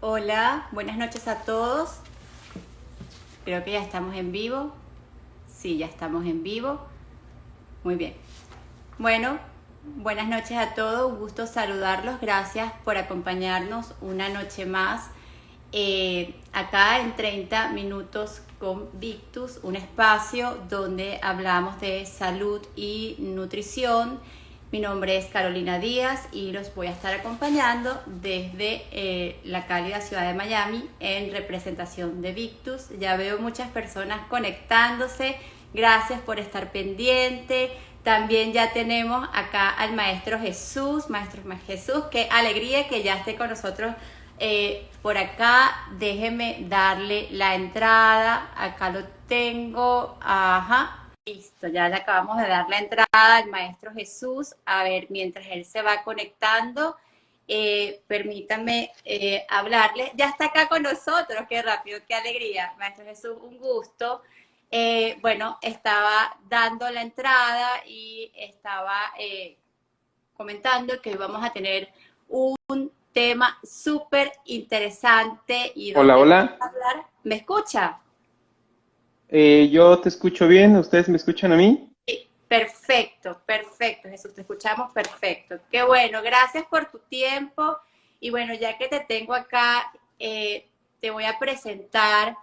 Hola, buenas noches a todos. Creo que ya estamos en vivo. Sí, ya estamos en vivo. Muy bien. Bueno, buenas noches a todos. Un gusto saludarlos. Gracias por acompañarnos una noche más. Acá en 30 minutos con Victus, un espacio donde hablamos de salud y nutrición. Mi nombre es Carolina Díaz y los voy a estar acompañando desde la cálida ciudad de Miami en representación de Victus. Ya veo muchas personas conectándose. Gracias por estar pendiente. También ya tenemos acá al Maestro Jesús. Maestro Jesús, qué alegría que ya esté con nosotros por acá. Déjeme darle la entrada. Acá lo tengo. Ajá. Listo, ya le acabamos de dar la entrada al Maestro Jesús. A ver, mientras él se va conectando, permítame hablarle. Ya está acá con nosotros, qué rápido, qué alegría. Maestro Jesús, un gusto. Bueno, estaba dando la entrada y estaba comentando que hoy vamos a tener un tema súper interesante y Hola, donde vamos hola. a hablar. ¿Me escucha? Yo te escucho bien. ¿Ustedes me escuchan a mí? Sí, perfecto, perfecto, Jesús, te escuchamos perfecto. Qué bueno, gracias por tu tiempo. Y bueno, ya que te tengo acá, te voy a presentar.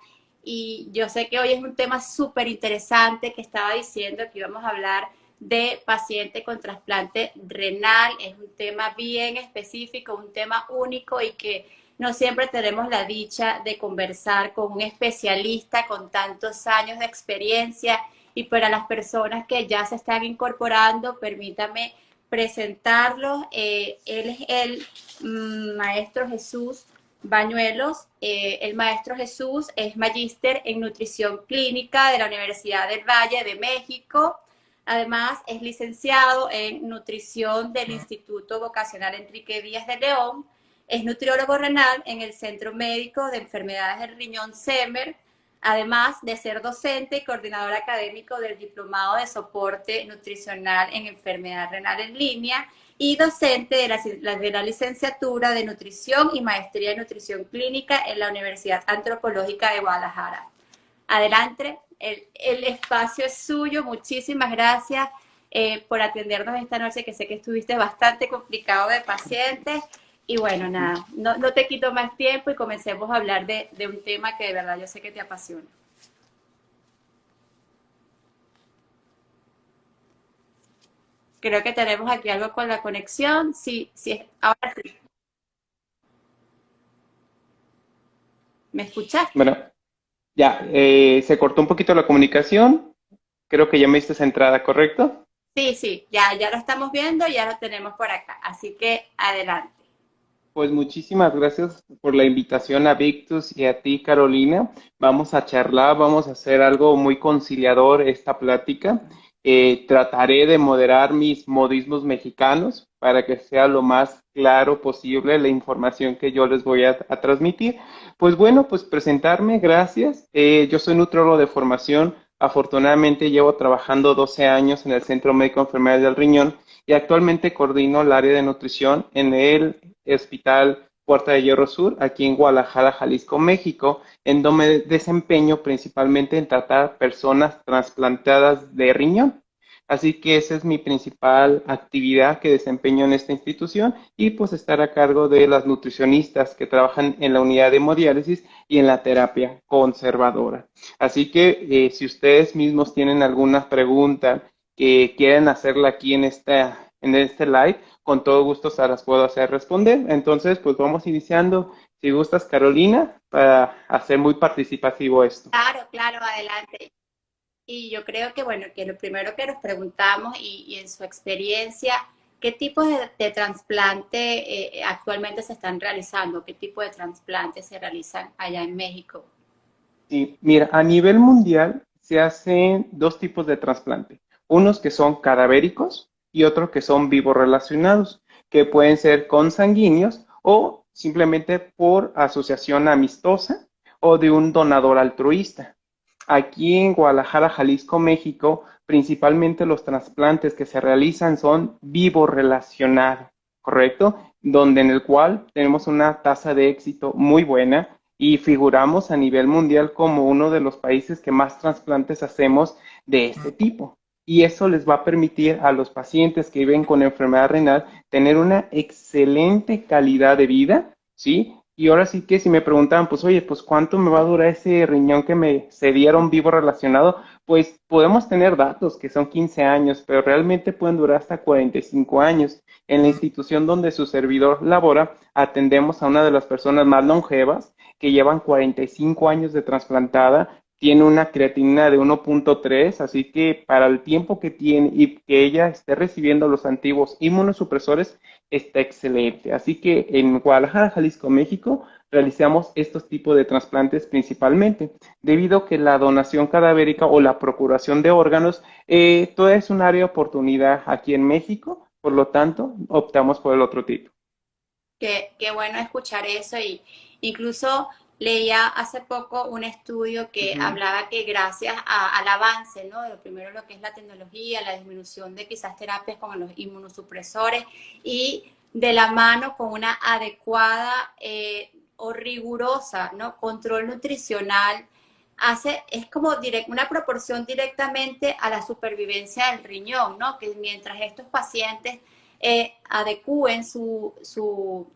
Y yo sé que hoy es un tema súper interesante que estaba diciendo que íbamos a hablar de paciente con trasplante renal. Es un tema bien específico, un tema único y que no siempre tenemos la dicha de conversar con un especialista con tantos años de experiencia. Y para las personas que ya se están incorporando, permítame presentarlos. Él es el Maestro Jesús Bañuelos. El Maestro Jesús es magíster en nutrición clínica de la Universidad del Valle de México. Además, es licenciado en nutrición del Instituto Vocacional Enrique Díaz de León. Es nutriólogo renal en el Centro Médico de Enfermedades del Riñón SEMER, además de ser docente y coordinador académico del Diplomado de Soporte Nutricional en Enfermedad Renal en Línea y docente de la Licenciatura de Nutrición y Maestría en Nutrición Clínica en la Universidad Antropológica de Guadalajara. Adelante, el espacio es suyo. Muchísimas gracias por atendernos esta noche, que sé que estuviste bastante complicado de pacientes. Y bueno, nada, no te quito más tiempo y comencemos a hablar de un tema que de verdad yo sé que te apasiona. Creo que tenemos aquí algo con la conexión. Sí, sí, ahora sí. ¿Me escuchaste? Bueno, ya, se cortó un poquito la comunicación. Creo que ya me diste entrada, ¿correcto? Sí, sí, ya lo estamos viendo, ya lo tenemos por acá. Así que adelante. Pues muchísimas gracias por la invitación a Victus y a ti, Carolina. Vamos a charlar, vamos a hacer algo muy conciliador esta plática. Trataré de moderar mis modismos mexicanos para que sea lo más claro posible la información que yo les voy a transmitir. Pues bueno, pues presentarme, gracias. Yo soy nutriólogo de formación. Afortunadamente llevo trabajando 12 años en el Centro Médico de Enfermedades del Riñón y actualmente coordino el área de nutrición en el Hospital Puerta de Hierro Sur, aquí en Guadalajara, Jalisco, México, en donde me desempeño principalmente en tratar personas trasplantadas de riñón. Así que esa es mi principal actividad que desempeño en esta institución y pues estar a cargo de las nutricionistas que trabajan en la unidad de hemodiálisis y en la terapia conservadora. Así que si ustedes mismos tienen alguna pregunta que quieren hacerla aquí en este live, con todo gusto se las puedo hacer responder. Entonces, pues vamos iniciando. Si gustas, Carolina, para hacer muy participativo esto. Claro, claro, adelante. Y yo creo que, bueno, que lo primero que nos preguntamos y en su experiencia, ¿qué tipos de trasplante actualmente se están realizando? ¿Qué tipo de trasplantes se realizan allá en México? Sí, mira, a nivel mundial se hacen dos tipos de trasplante. Unos que son cadavéricos y otros que son vivos relacionados, que pueden ser consanguíneos o simplemente por asociación amistosa o de un donador altruista. Aquí en Guadalajara, Jalisco, México, principalmente los trasplantes que se realizan son vivo relacionados, ¿correcto? donde en el cual tenemos una tasa de éxito muy buena y figuramos a nivel mundial como uno de los países que más trasplantes hacemos de este tipo. Y eso les va a permitir a los pacientes que viven con enfermedad renal tener una excelente calidad de vida, ¿sí? Y ahora sí que si me preguntaban, pues oye, pues ¿cuánto me va a durar ese riñón que me cedieron vivo relacionado? Pues podemos tener datos que son 15 años, pero realmente pueden durar hasta 45 años. En la institución donde su servidor labora, atendemos a una de las personas más longevas que llevan 45 años de trasplantada, tiene una creatinina de 1.3, así que para el tiempo que tiene y que ella esté recibiendo los antiguos inmunosupresores, está excelente. Así que en Guadalajara, Jalisco, México, realizamos estos tipos de trasplantes principalmente, debido a que la donación cadavérica o la procuración de órganos, toda es un área de oportunidad aquí en México, por lo tanto, optamos por el otro tipo. Qué bueno escuchar eso y incluso leía hace poco un estudio Uh que -huh. hablaba que gracias al avance, ¿no? De lo primero lo que es la tecnología, la disminución de quizás terapias como los inmunosupresores y de la mano con una adecuada o rigurosa, ¿no? Control nutricional es como una proporción directamente a la supervivencia del riñón, ¿no? Que mientras estos pacientes adecúen su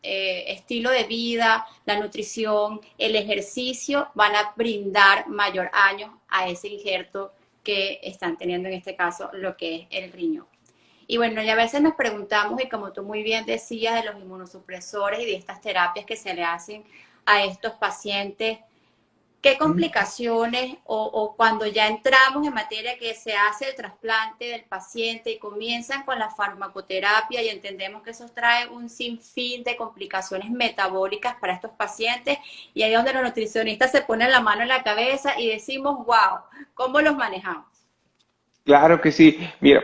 estilo de vida, la nutrición, el ejercicio, van a brindar mayor años a ese injerto que están teniendo en este caso lo que es el riñón. Y bueno, y a veces nos preguntamos, y como tú muy bien decías, de los inmunosupresores y de estas terapias que se le hacen a estos pacientes, ¿qué complicaciones o cuando ya entramos en materia que se hace el trasplante del paciente y comienzan con la farmacoterapia y entendemos que eso trae un sinfín de complicaciones metabólicas para estos pacientes y ahí es donde los nutricionistas se ponen la mano en la cabeza y decimos, wow, ¿cómo los manejamos? Claro que sí. Mira,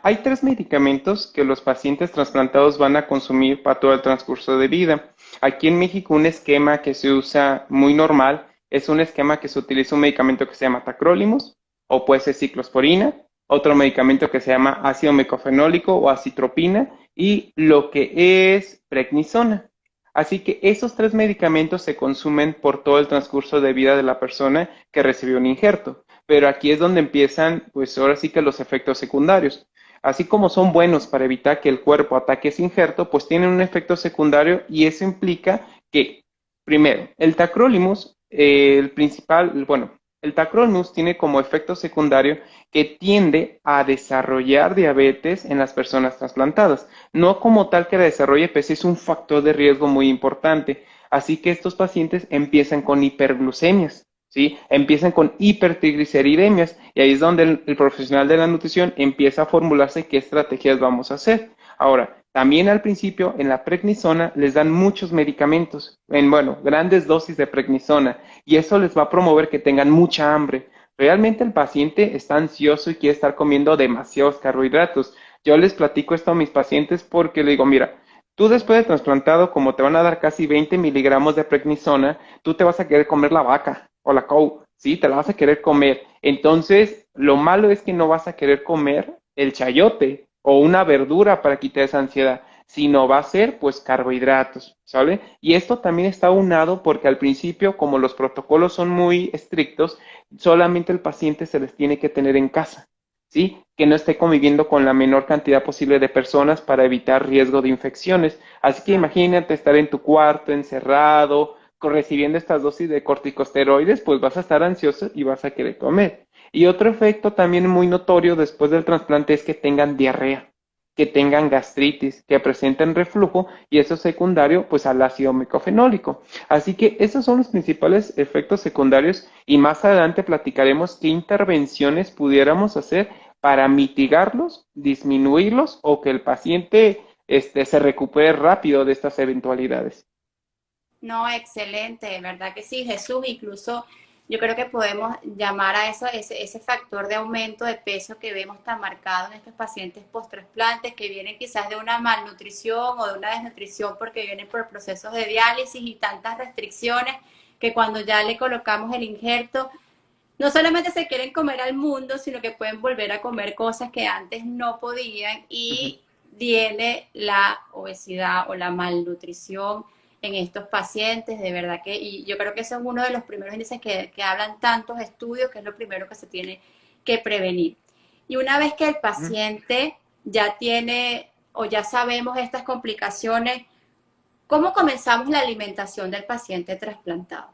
hay tres medicamentos que los pacientes trasplantados van a consumir para todo el transcurso de vida. Aquí en México un esquema que se usa muy normal es un esquema que se utiliza un medicamento que se llama tacrolimus o puede ser ciclosporina, otro medicamento que se llama ácido mecofenólico o acitropina y lo que es prednisona. Así que esos tres medicamentos se consumen por todo el transcurso de vida de la persona que recibió un injerto. Pero aquí es donde empiezan, pues ahora sí que los efectos secundarios. Así como son buenos para evitar que el cuerpo ataque ese injerto, pues tienen un efecto secundario y eso implica que, primero, el tacrolimus, el principal, bueno, el tacrolimus tiene como efecto secundario que tiende a desarrollar diabetes en las personas trasplantadas. No como tal que la desarrolle, pues es un factor de riesgo muy importante. Así que estos pacientes empiezan con hiperglucemias. ¿Sí? Empiezan con hipertrigliceridemias y ahí es donde el profesional de la nutrición empieza a formularse qué estrategias vamos a hacer. Ahora, también al principio en la prednisona les dan muchos medicamentos, bueno, grandes dosis de prednisona y eso les va a promover que tengan mucha hambre. Realmente el paciente está ansioso y quiere estar comiendo demasiados carbohidratos. Yo les platico esto a mis pacientes porque le digo, mira, tú después de trasplantado, como te van a dar casi 20 miligramos de prednisona, tú te vas a querer comer la vaca o la cow, ¿sí? Te la vas a querer comer. Entonces, lo malo es que no vas a querer comer el chayote o una verdura para quitar esa ansiedad, sino va a ser, pues, carbohidratos, ¿sale? Y esto también está unado porque al principio, como los protocolos son muy estrictos, solamente el paciente se les tiene que tener en casa. ¿Sí? Que no esté conviviendo con la menor cantidad posible de personas para evitar riesgo de infecciones. Así que imagínate estar en tu cuarto, encerrado, recibiendo estas dosis de corticosteroides, pues vas a estar ansioso y vas a querer comer. Y otro efecto también muy notorio después del trasplante es que tengan diarrea, que tengan gastritis, que presenten reflujo y eso es secundario pues al ácido mecofenólico. Así que esos son los principales efectos secundarios y más adelante platicaremos qué intervenciones pudiéramos hacer para mitigarlos, disminuirlos o que el paciente se recupere rápido de estas eventualidades. No, excelente, ¿verdad que sí, Jesús? Incluso yo creo que podemos llamar a eso, ese factor de aumento de peso que vemos tan marcado en estos pacientes post-trasplantes que vienen quizás de una malnutrición o de una desnutrición porque vienen por procesos de diálisis y tantas restricciones que cuando ya le colocamos el injerto, no solamente se quieren comer al mundo, sino que pueden volver a comer cosas que antes no podían Uh -huh. y viene la obesidad o la malnutrición en estos pacientes, de verdad que, y yo creo que eso es uno de los primeros índices que hablan tantos estudios, que es lo primero que se tiene que prevenir. Y una vez que el Ujú. paciente ya tiene o ya sabemos estas complicaciones, ¿cómo comenzamos la alimentación del paciente trasplantado?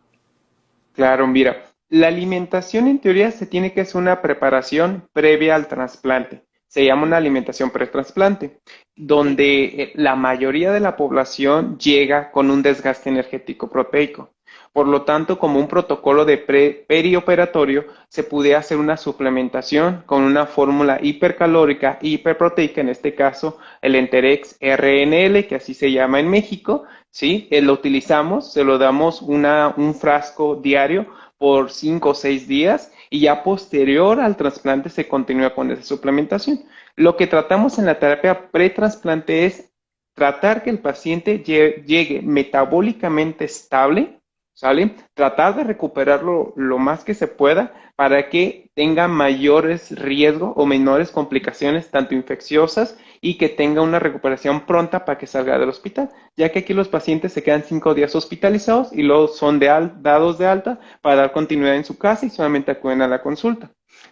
Claro, mira, la alimentación en teoría se tiene que hacer una preparación previa al trasplante. Se llama una alimentación pretrasplante, Ok. donde la mayoría de la población llega con un desgaste energético proteico. Por lo tanto, como un protocolo de perioperatorio, se puede hacer una suplementación con una fórmula hipercalórica y hiperproteica, en este caso el Enterex RNL, que así se llama en México. ¿Sí? Lo utilizamos, se lo damos un frasco diario por 5 o 6 días y ya posterior al trasplante se continúa con esa suplementación. Lo que tratamos en la terapia pretrasplante es tratar que el paciente llegue metabólicamente estable, ¿sale? Tratar de recuperarlo lo más que se pueda para que tenga mayores riesgos o menores complicaciones, tanto infecciosas, y que tenga una recuperación pronta para que salga del hospital, ya que aquí los pacientes se quedan 5 días hospitalizados y luego son dados de alta para dar continuidad en su casa y solamente acuden a la consulta.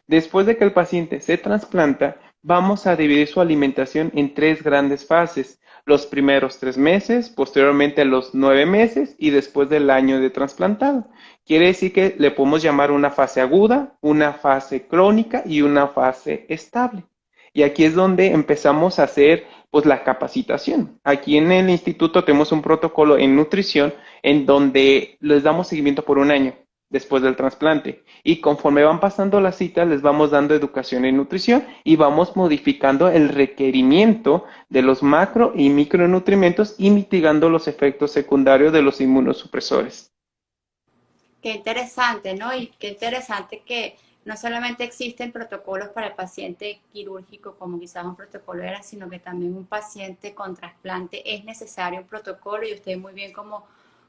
Después de que el paciente se trasplanta, vamos a dividir su alimentación en 3 grandes fases: los primeros 3 meses, posteriormente los 9 meses y después del año de trasplantado. Quiere decir que le podemos llamar una fase aguda, una fase crónica y una fase estable. Y aquí es donde empezamos a hacer pues la capacitación. Aquí en el instituto tenemos un protocolo en nutrición en donde les damos seguimiento por un año después del trasplante. Y conforme van pasando las citas, les vamos dando educación en nutrición y vamos modificando el requerimiento de los macro y micronutrientes y mitigando los efectos secundarios de los inmunosupresores. Qué interesante, ¿no? Y qué interesante que no solamente existen protocolos para el paciente quirúrgico, como quizás un protocolo era, sino que también un paciente con trasplante es necesario un protocolo y usted muy bien como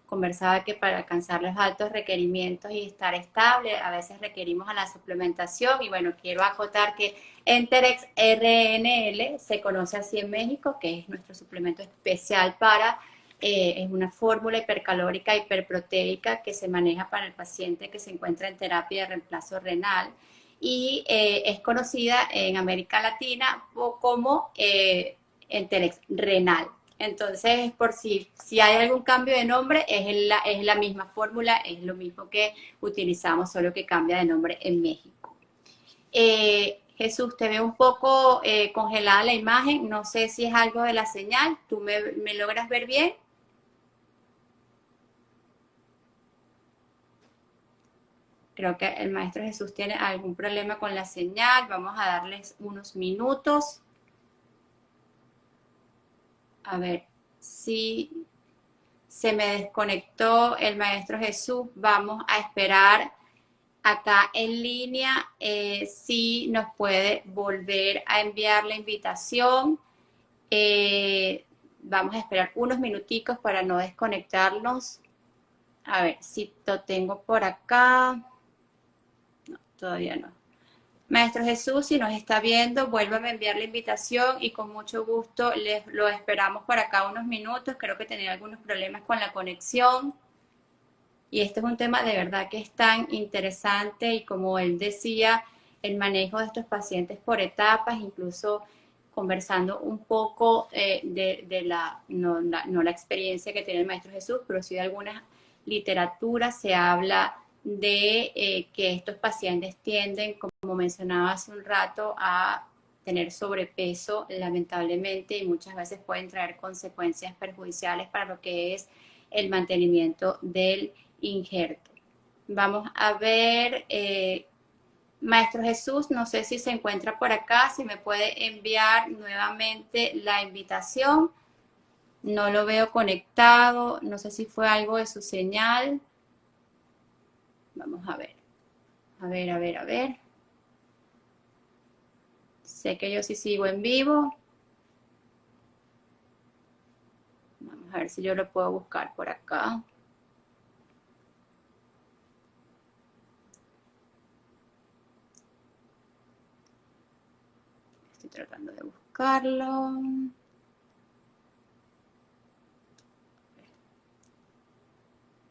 conversaba que para alcanzar los altos requerimientos y estar estable, a veces requerimos a la suplementación y bueno, quiero acotar que Enterex RNL se conoce así en México, que es nuestro suplemento especial para es una fórmula hipercalórica hiperproteica que se maneja para el paciente que se encuentra en terapia de reemplazo renal y es conocida en América Latina como Enterex renal. Entonces, por si hay algún cambio de nombre, es la misma fórmula, es lo mismo que utilizamos, solo que cambia de nombre en México. Jesús, te veo un poco congelada la imagen, no sé si es algo de la señal, ¿tú me logras ver bien? Creo que el Maestro Jesús tiene algún problema con la señal. Vamos a darles unos minutos. A ver si se me desconectó el Maestro Jesús. Vamos a esperar acá en línea si nos puede volver a enviar la invitación. Vamos a esperar unos minuticos para no desconectarnos. A ver si lo tengo por acá. No, todavía no. Maestro Jesús, si nos está viendo, vuélvame a enviar la invitación y con mucho gusto lo esperamos por acá unos minutos. Creo que tenía algunos problemas con la conexión y este es un tema de verdad que es tan interesante y como él decía, el manejo de estos pacientes por etapas, incluso conversando un poco de no la experiencia que tiene el Maestro Jesús, pero sí de algunas literaturas se habla de que estos pacientes tienden, como mencionaba hace un rato, a tener sobrepeso lamentablemente y muchas veces pueden traer consecuencias perjudiciales para lo que es el mantenimiento del injerto. Vamos a ver, Maestro Jesús, no sé si se encuentra por acá, si me puede enviar nuevamente la invitación. No lo veo conectado, no sé si fue algo de su señal. Vamos a ver, a ver, a ver, a ver. Sé que yo sí sigo en vivo. Vamos a ver si yo lo puedo buscar por acá. Estoy tratando de buscarlo.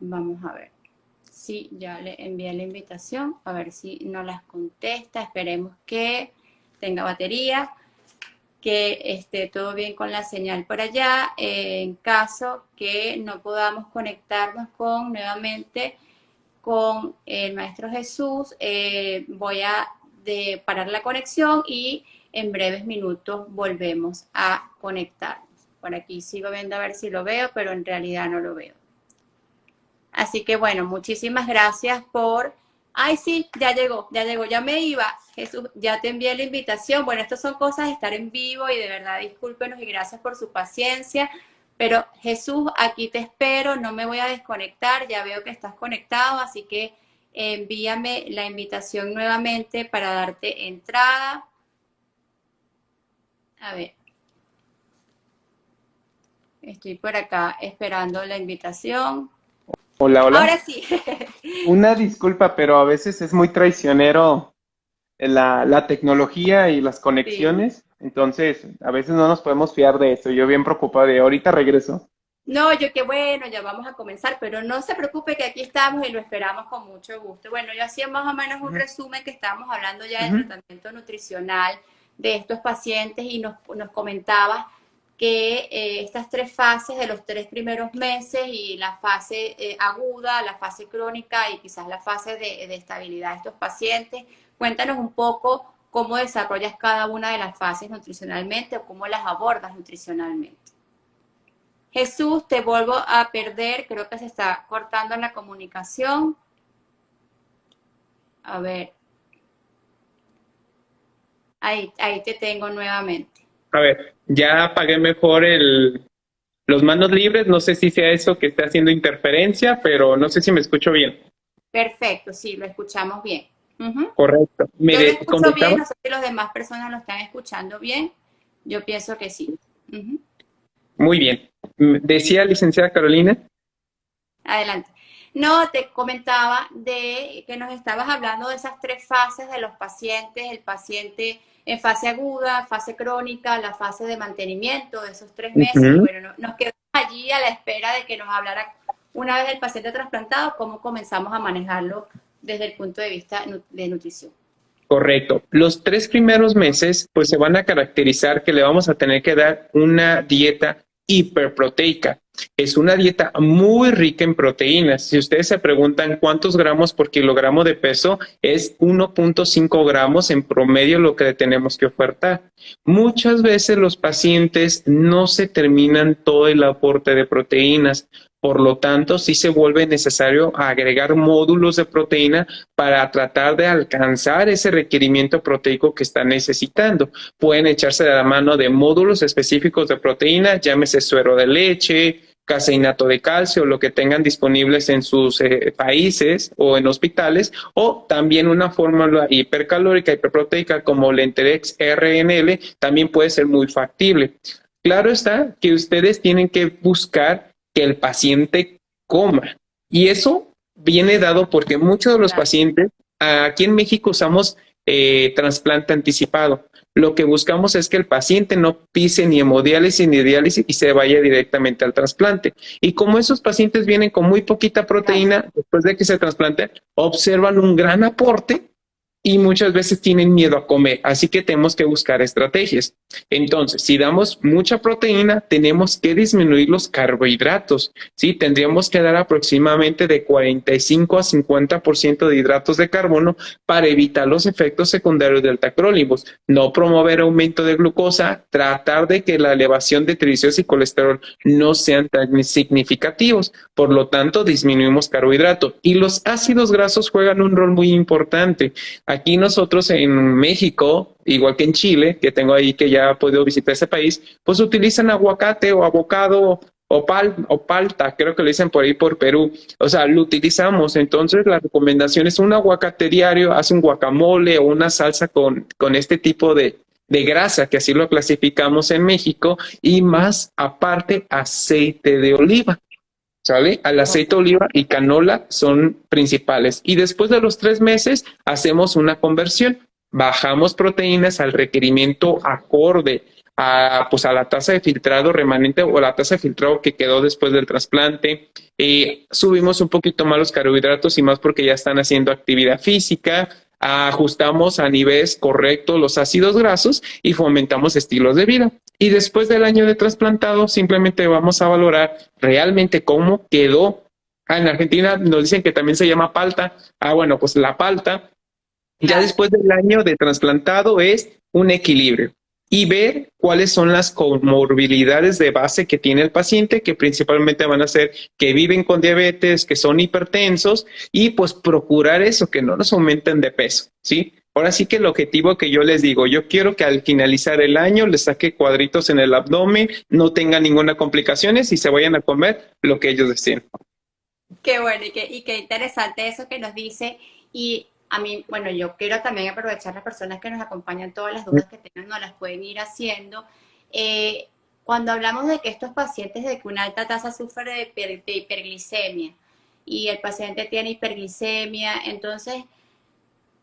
Vamos a ver. Sí, ya le envié la invitación, a ver si no las contesta. Esperemos que tenga batería, que esté todo bien con la señal por allá. En caso que no podamos conectarnos nuevamente con el Maestro Jesús, voy a parar la conexión y en breves minutos volvemos a conectarnos. Por aquí sigo viendo a ver si lo veo, pero en realidad no lo veo. Así que bueno, muchísimas gracias por... Ay, sí, ya llegó, ya me iba. Jesús, ya te envié la invitación. Bueno, estas son cosas de estar en vivo y de verdad discúlpenos y gracias por su paciencia. Pero Jesús, aquí te espero, no me voy a desconectar, ya veo que estás conectado, así que envíame la invitación nuevamente para darte entrada. A ver. Estoy por acá esperando la invitación. Hola, hola. Ahora sí. Una disculpa, pero a veces es muy traicionero la tecnología y las Sí. conexiones. Entonces, a veces no nos podemos fiar de eso. Yo bien preocupado de ahorita regreso. No, yo qué bueno, ya vamos a comenzar, pero no se preocupe que aquí estamos y lo esperamos con mucho gusto. Bueno, yo hacía más o menos un Ujú, resumen que estábamos hablando ya del ujú. tratamiento nutricional de estos pacientes y nos comentabas que estas tres fases de los 3 primeros meses y la fase aguda, la fase crónica y quizás la fase de estabilidad de estos pacientes. Cuéntanos un poco cómo desarrollas cada una de las fases nutricionalmente o cómo las abordas nutricionalmente. Jesús, te vuelvo a perder, creo que se está cortando la comunicación. A ver, ahí te tengo nuevamente. A ver, ya apagué mejor los manos libres. No sé si sea eso que está haciendo interferencia, pero no sé si me escucho bien. Perfecto, sí, lo escuchamos bien. Ujú. Correcto. Yo lo Me escucho bien, comentaba. no sé si las demás personas lo están escuchando bien. Yo pienso que sí. Ujú. Muy bien. Decía licenciada Carolina. Adelante. No, te comentaba de que nos estabas hablando de esas tres fases de los pacientes, el paciente en fase aguda, fase crónica, la fase de mantenimiento de esos 3 meses y Ujú. bueno, nos quedamos allí a la espera de que nos hablara una vez el paciente trasplantado, cómo comenzamos a manejarlo desde el punto de vista de nutrición. Correcto. Los 3 primeros meses, pues se van a caracterizar que le vamos a tener que dar una dieta hiperproteica. Es una dieta muy rica en proteínas. Si ustedes se preguntan cuántos gramos por kilogramo de peso, es 1.5 gramos en promedio lo que le tenemos que ofertar. Muchas veces los pacientes no se terminan todo el aporte de proteínas. Por lo tanto, sí se vuelve necesario agregar módulos de proteína para tratar de alcanzar ese requerimiento proteico que están necesitando. Pueden echarse de la mano de módulos específicos de proteína, llámese suero de leche, caseinato de calcio, lo que tengan disponibles en sus países o en hospitales, o también una fórmula hipercalórica, hiperproteica como Lenterex RNL, también puede ser muy factible. Claro está que ustedes tienen que buscar que el paciente coma, y eso viene dado porque muchos de los Claro. pacientes, aquí en México usamos trasplante anticipado. Lo que buscamos es que el paciente no pise ni hemodiálisis ni diálisis y se vaya directamente al trasplante. Y como esos pacientes vienen con muy poquita proteína, después de que se trasplante, observan un gran aporte y muchas veces tienen miedo a comer, así que tenemos que buscar estrategias. Entonces, si damos mucha proteína, tenemos que disminuir los carbohidratos, ¿sí? Tendríamos que dar aproximadamente de 45 a 50% de hidratos de carbono para evitar los efectos secundarios del tacrolimus. No promover aumento de glucosa, tratar de que la elevación de triglicéridos y colesterol no sean tan significativos. Por lo tanto, disminuimos carbohidratos. Y los ácidos grasos juegan un rol muy importante. Aquí nosotros en México, igual que en Chile, que tengo ahí que ya he podido visitar ese país, pues utilizan aguacate o avocado o palta, creo que lo dicen por ahí por Perú. O sea, lo utilizamos. Entonces, la recomendación es un aguacate diario, haz un guacamole o una salsa con este tipo de grasa, que así lo clasificamos en México, y más aparte aceite de oliva. ¿Sale? Al aceite de oliva y canola son principales. Y después de los 3 meses hacemos una conversión. Bajamos proteínas al requerimiento acorde pues a la tasa de filtrado remanente o la tasa de filtrado que quedó después del trasplante. Subimos un poquito más los carbohidratos y más porque ya están haciendo actividad física. Ajustamos a niveles correctos los ácidos grasos y fomentamos estilos de vida. Y después del año de trasplantado, simplemente vamos a valorar realmente cómo quedó. En Argentina nos dicen que también se llama palta. Bueno, pues la palta, ya después del año de trasplantado, es un equilibrio y ver cuáles son las comorbilidades de base que tiene el paciente, que principalmente van a ser que viven con diabetes, que son hipertensos, y pues procurar eso, que no nos aumenten de peso, ¿sí? Ahora sí que el objetivo que yo les digo, yo quiero que al finalizar el año les saque cuadritos en el abdomen, no tengan ninguna complicaciones y se vayan a comer lo que ellos deseen. Qué bueno y qué interesante eso que nos dice. Y a mí, bueno, yo quiero también aprovechar las personas que nos acompañan, todas las dudas que tengan, nos las pueden ir haciendo. Cuando hablamos de que estos pacientes de que una alta tasa sufre de hiperglicemia y el paciente tiene hiperglicemia, entonces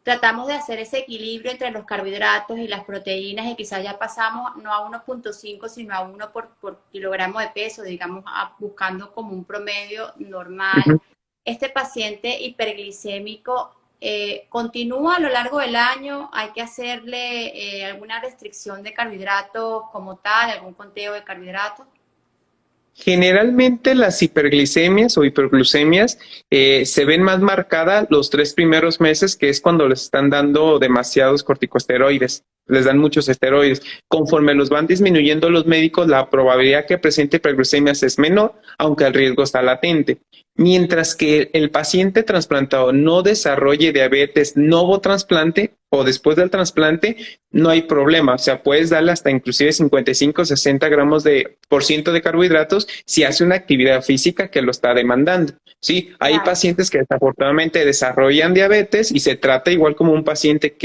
tratamos de hacer ese equilibrio entre los carbohidratos y las proteínas y quizás ya pasamos no a 1.5 sino a 1 por kilogramo de peso, digamos, buscando como un promedio normal. Este paciente hiperglicémico continúa a lo largo del año, hay que hacerle alguna restricción de carbohidratos como tal, algún conteo de carbohidratos. Generalmente las hiperglicemias o hiperglucemias se ven más marcadas los 3 primeros meses, que es cuando les están dando demasiados corticosteroides, les dan muchos esteroides. Conforme los van disminuyendo los médicos, la probabilidad que presente hiperglucemias es menor, aunque el riesgo está latente. Mientras que el paciente trasplantado no desarrolle diabetes novotrasplante o después del trasplante, no hay problema. O sea, puedes darle hasta inclusive 55-60 gramos por ciento de carbohidratos si hace una actividad física que lo está demandando. Sí, hay pacientes que desafortunadamente desarrollan diabetes y se trata igual como un paciente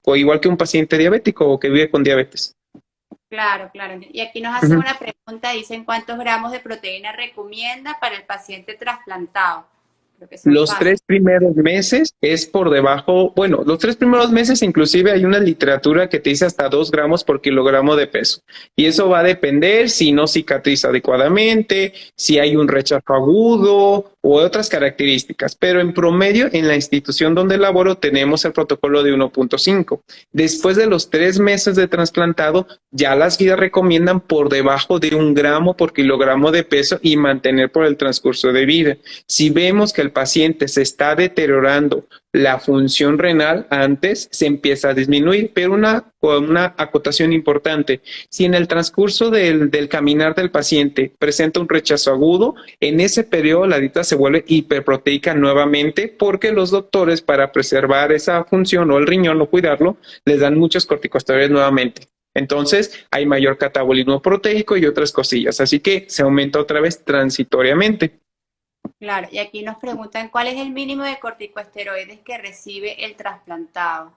igual que un paciente diabético o que vive con diabetes. Claro, claro. Y aquí nos hacen una pregunta, dicen ¿cuántos gramos de proteína recomienda para el paciente trasplantado? Creo que los fácil. 3 primeros meses es por debajo, bueno, los 3 primeros meses inclusive hay una literatura que te dice hasta 2 gramos por kilogramo de peso. Y eso va a depender si no cicatriza adecuadamente, si hay un rechazo agudo o otras características. Pero en promedio, en la institución donde laboro, tenemos el protocolo de 1.5. Después de los 3 meses de trasplantado, ya las guías recomiendan por debajo de 1 gramo por kilogramo de peso y mantener por el transcurso de vida. Si vemos que el paciente se está deteriorando la función renal, antes se empieza a disminuir, pero una acotación importante. Si en el transcurso del caminar del paciente presenta un rechazo agudo, en ese periodo la dieta se vuelve hiperproteica nuevamente porque los doctores, para preservar esa función o el riñón o cuidarlo, les dan muchos corticosteroides nuevamente. Entonces hay mayor catabolismo proteico y otras cosillas, así que se aumenta otra vez transitoriamente. Claro, y aquí nos preguntan ¿cuál es el mínimo de corticosteroides que recibe el trasplantado?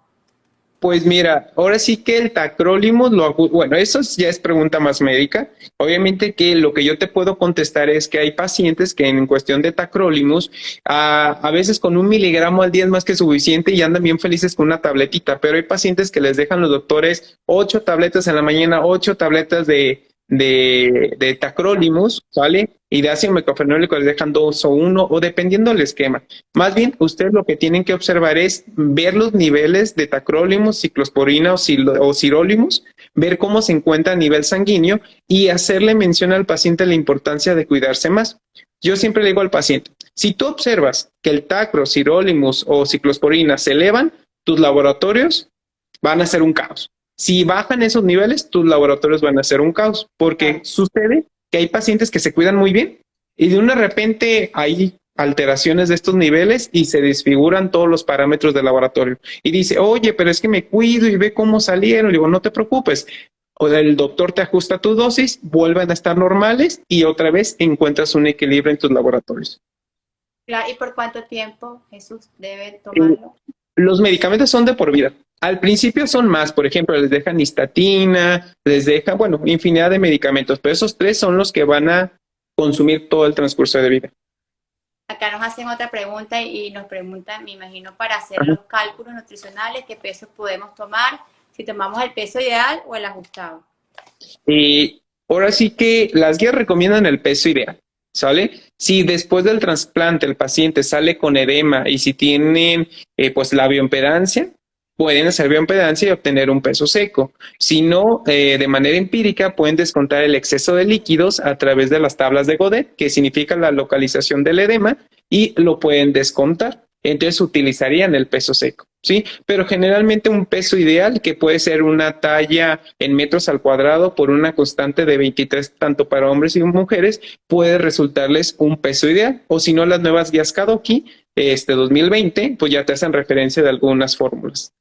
Pues mira, ahora sí que el tacrolimus, bueno, eso ya es pregunta más médica. Obviamente que lo que yo te puedo contestar es que hay pacientes que en cuestión de tacrolimus, a veces con 1 miligramo al día es más que suficiente y andan bien felices con una tabletita, pero hay pacientes que les dejan los doctores 8 tabletas en la mañana, 8 tabletas de tacrolimus, ¿vale? Y de ácido mecofenólico les dejan 2 o 1, o dependiendo del esquema. Más bien, ustedes lo que tienen que observar es ver los niveles de tacrolimus, ciclosporina o sirolimus, ver cómo se encuentra a nivel sanguíneo y hacerle mención al paciente la importancia de cuidarse más. Yo siempre le digo al paciente, si tú observas que el tacro, sirolimus o ciclosporina se elevan, tus laboratorios van a ser un caos. Si bajan esos niveles, tus laboratorios van a ser un caos, porque sucede que hay pacientes que se cuidan muy bien y de una repente hay alteraciones de estos niveles y se desfiguran todos los parámetros del laboratorio. Y dice, oye, pero es que me cuido y ve cómo salieron. Le digo, no te preocupes. O el doctor te ajusta tu dosis, vuelven a estar normales y otra vez encuentras un equilibrio en tus laboratorios. Claro, ¿y por cuánto tiempo, Jesús, debe tomarlo? Los medicamentos son de por vida. Al principio son más, por ejemplo, les dejan histatina, les dejan, bueno, infinidad de medicamentos, pero esos 3 son los que van a consumir todo el transcurso de vida. Acá nos hacen otra pregunta y nos preguntan, me imagino, para hacer los cálculos nutricionales, ¿qué pesos podemos tomar? Si tomamos el peso ideal o el ajustado. Ahora sí que las guías recomiendan el peso ideal, ¿sale? Si después del trasplante el paciente sale con edema y si tienen pues la bioimpedancia, pueden hacer bioimpedancia y obtener un peso seco. Si no, de manera empírica pueden descontar el exceso de líquidos a través de las tablas de Godet, que significa la localización del edema, y lo pueden descontar. Entonces utilizarían el peso seco, ¿sí? Pero generalmente un peso ideal, que puede ser una talla en metros al cuadrado por una constante de 23, tanto para hombres y mujeres, puede resultarles un peso ideal. O si no, las nuevas guías Kadoki, 2020, pues ya te hacen referencia de algunas fórmulas.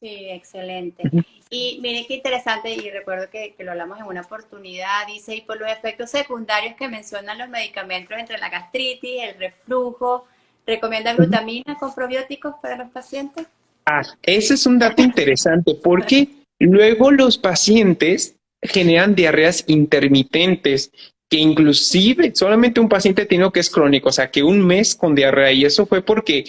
Sí, excelente. Y miren qué interesante, y recuerdo que lo hablamos en una oportunidad, dice, y por los efectos secundarios que mencionan los medicamentos entre la gastritis, el reflujo, ¿recomienda glutamina con probióticos para los pacientes? Ese es un dato interesante porque luego los pacientes generan diarreas intermitentes que inclusive solamente un paciente tiene que es crónico, o sea, que un mes con diarrea, y eso fue porque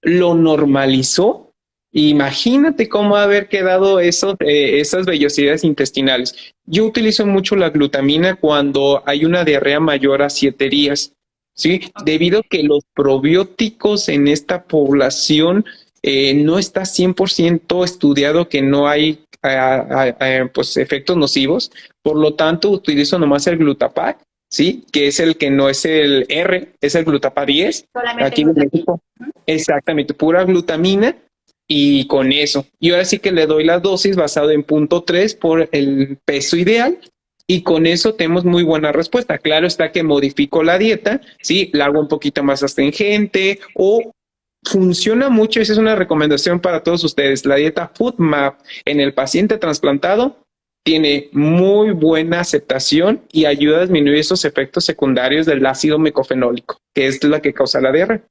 lo normalizó. Imagínate cómo haber quedado esas vellosidades intestinales. Yo utilizo mucho la glutamina cuando hay una diarrea mayor a 7 días, ¿sí? Debido a que los probióticos en esta población no está 100% estudiado que no hay pues efectos nocivos, por lo tanto utilizo nomás el Glutapac, ¿sí? Que es el que no es el R, es el Glutapar 10. Solamente Aquí en México. Exactamente, pura glutamina y con eso. Y ahora sí que le doy la dosis basado en 0.3 por el peso ideal y con eso tenemos muy buena respuesta. Claro está que modifico la dieta, ¿sí? La hago un poquito más astringente o funciona mucho, esa es una recomendación para todos ustedes. La dieta FoodMap en el paciente trasplantado tiene muy buena aceptación y ayuda a disminuir esos efectos secundarios del ácido mecofenólico, que es la que causa la diarrea.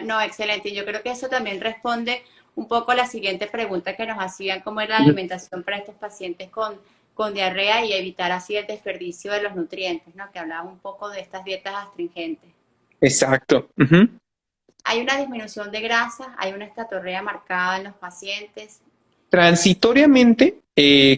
No, excelente. Yo creo que eso también responde un poco a la siguiente pregunta que nos hacían, cómo es la alimentación para estos pacientes con diarrea y evitar así el desperdicio de los nutrientes, ¿no? Que hablaba un poco de estas dietas astringentes. Exacto. ¿Hay una disminución de grasa? ¿Hay una estatorrea marcada en los pacientes? Transitoriamente,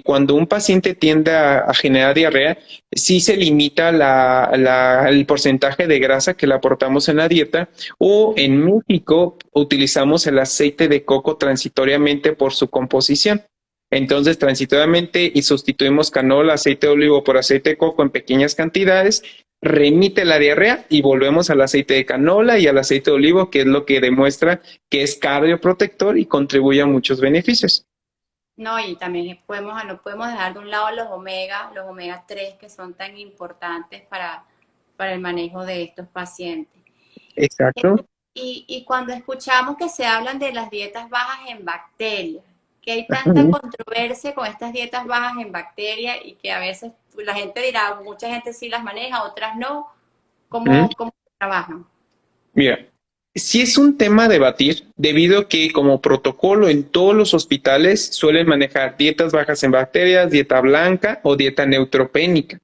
cuando un paciente tiende a generar diarrea, sí se limita el porcentaje de grasa que le aportamos en la dieta, o en México utilizamos el aceite de coco transitoriamente por su composición. Entonces, transitoriamente y sustituimos canola, aceite de olivo por aceite de coco en pequeñas cantidades, remite la diarrea y volvemos al aceite de canola y al aceite de olivo, que es lo que demuestra que es cardioprotector y contribuye a muchos beneficios. No, y también no podemos dejar de un lado los omega 3 que son tan importantes para el manejo de estos pacientes. Exacto. Y cuando escuchamos que se hablan de las dietas bajas en bacterias, que hay tanta controversia con estas dietas bajas en bacterias y que a veces la gente dirá, mucha gente sí las maneja, otras no. ¿Cómo trabajan? Mira, sí es un tema a debatir, debido a que como protocolo en todos los hospitales suelen manejar dietas bajas en bacterias, dieta blanca o dieta neutropénica.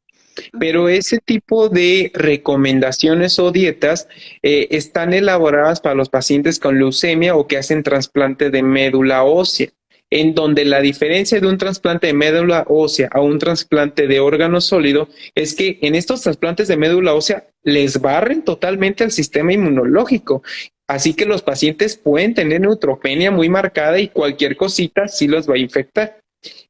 Pero ese tipo de recomendaciones o dietas están elaboradas para los pacientes con leucemia o que hacen trasplante de médula ósea, en donde la diferencia de un trasplante de médula ósea a un trasplante de órgano sólido es que en estos trasplantes de médula ósea les barren totalmente al sistema inmunológico. Así que los pacientes pueden tener neutropenia muy marcada y cualquier cosita sí los va a infectar.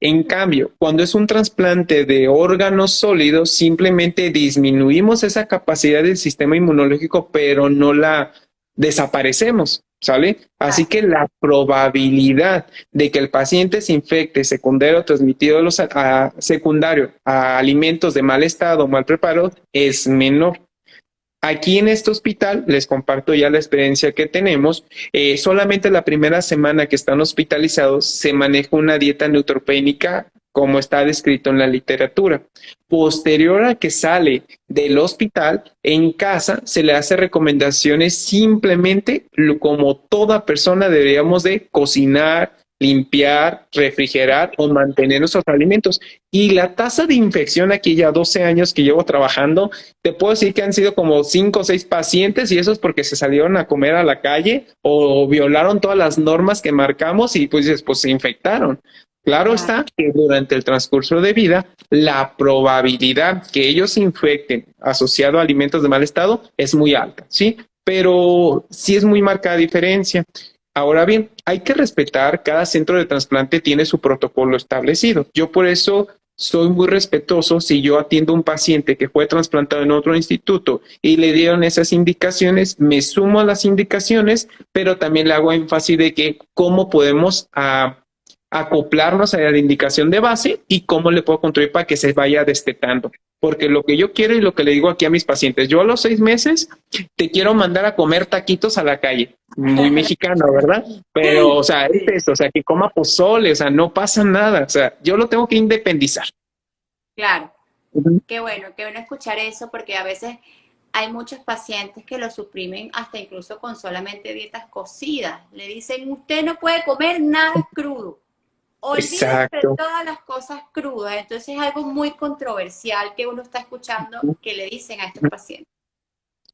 En cambio, cuando es un trasplante de órganos sólidos, simplemente disminuimos esa capacidad del sistema inmunológico, pero no la desaparecemos, ¿sale? Así que la probabilidad de que el paciente se infecte secundario o transmitido secundario a alimentos de mal estado o mal preparados es menor. Aquí en este hospital, les comparto ya la experiencia que tenemos, solamente la primera semana que están hospitalizados se maneja una dieta neutropénica como está descrito en la literatura. Posterior a que sale del hospital, en casa se le hace recomendaciones simplemente como toda persona deberíamos de cocinar, limpiar, refrigerar o mantener nuestros alimentos. Y la tasa de infección aquí ya 12 años que llevo trabajando, te puedo decir que han sido como 5 o 6 pacientes y eso es porque se salieron a comer a la calle o violaron todas las normas que marcamos y pues se infectaron. Claro Claro. está que durante el transcurso de vida, la probabilidad que ellos se infecten asociado a alimentos de mal estado es muy alta, ¿sí? Pero sí es muy marcada diferencia. Ahora bien, hay que respetar, cada centro de trasplante tiene su protocolo establecido. Yo por eso soy muy respetuoso si yo atiendo a un paciente que fue trasplantado en otro instituto y le dieron esas indicaciones, me sumo a las indicaciones, pero también le hago énfasis de que cómo podemos acoplarnos a la indicación de base y cómo le puedo construir para que se vaya destetando. Porque lo que yo quiero y lo que le digo aquí a mis pacientes, yo a los 6 meses te quiero mandar a comer taquitos a la calle. Muy mexicano, ¿verdad? Pero, o sea, es Sí. eso, o sea, que coma pozole, o sea, no pasa nada. O sea, yo lo tengo que independizar. Claro. Ujú. Qué bueno escuchar eso, porque a veces hay muchos pacientes que lo suprimen hasta incluso con solamente dietas cocidas. Le dicen, usted no puede comer nada crudo. Olvídese de Exacto. todas las cosas crudas. Entonces es algo muy controversial que uno está escuchando que le dicen a estos pacientes.